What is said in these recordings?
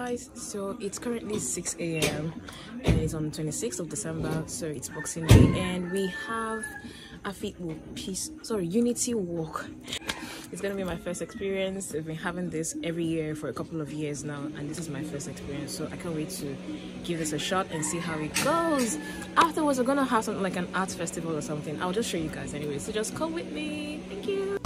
guys, so it's currently 6 a.m. and it's on the 26th of December, so it's Boxing Day, and we have Afikpo Unity Walk. It's gonna be my first experience. We've been having this every year for a couple of years now, and this is my first experience, so I can't wait to give this a shot and see how it goes. Afterwards, we're gonna have something like an arts festival or something. I'll just show you guys anyway, so just come with me. Thank you.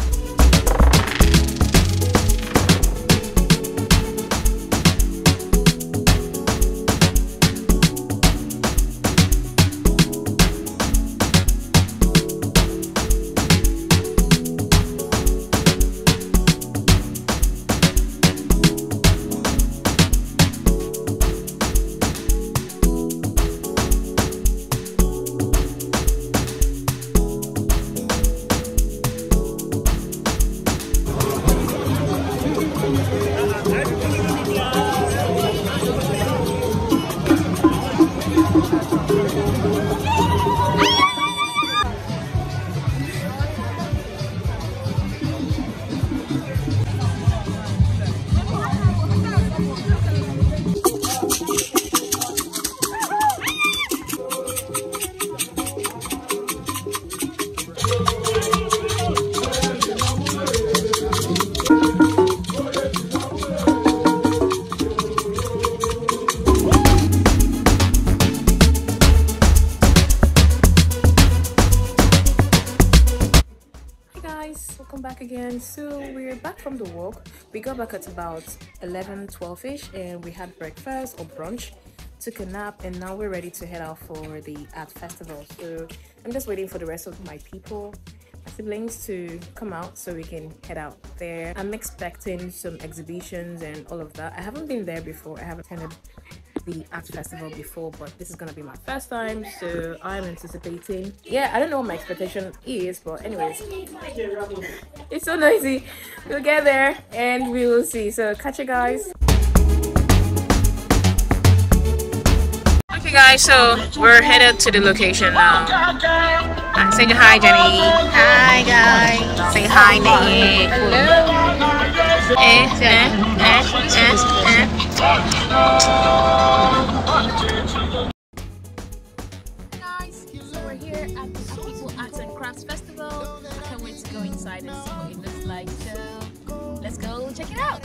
Welcome back again. So we're back from the walk. We got back at about 11-12ish, and we had breakfast or brunch, took a nap, and now we're ready to head out for the art festival. So I'm just waiting for the rest of my people, my siblings, to come out so we can head out there. I'm expecting some exhibitions and all of that. I haven't been there before. I haven't attended the art festival before, but this is gonna be my first time, so I'm anticipating. Yeah, I don't know what my expectation is, but anyways, it's so noisy. We'll get there and we will see. So catch you guys. Okay guys, so we're headed to the location now. Say hi, Jenny. Hi guys. Say hi, Nick. Hello. Guys, so we're here at the Afikpo Arts and Crafts Festival. I can't wait to go inside and see what it looks like. So let's go check it out.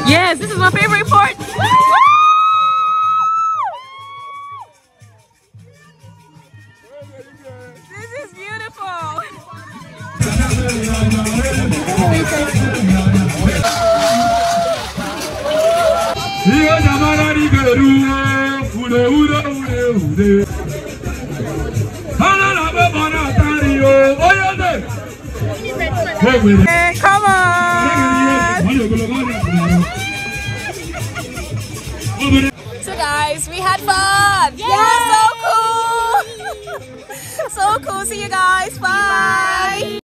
Yes, this is my favorite part. This is beautiful. Hey, come on. So guys, We had fun. Yeah, so cool. So cool. See you guys. Bye.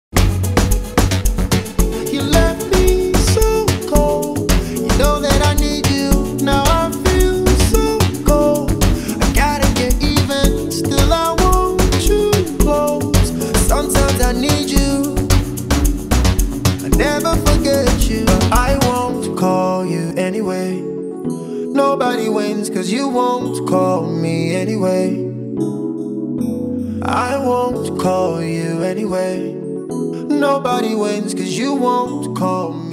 You left me so cold. You know that I need you. Now I feel so cold. I gotta get even. Still I want you close. Sometimes I need you. I never forget you. But I won't call you anyway. Nobody wins cause you won't call me anyway. I won't call you anyway. Nobody wins cause you won't call me.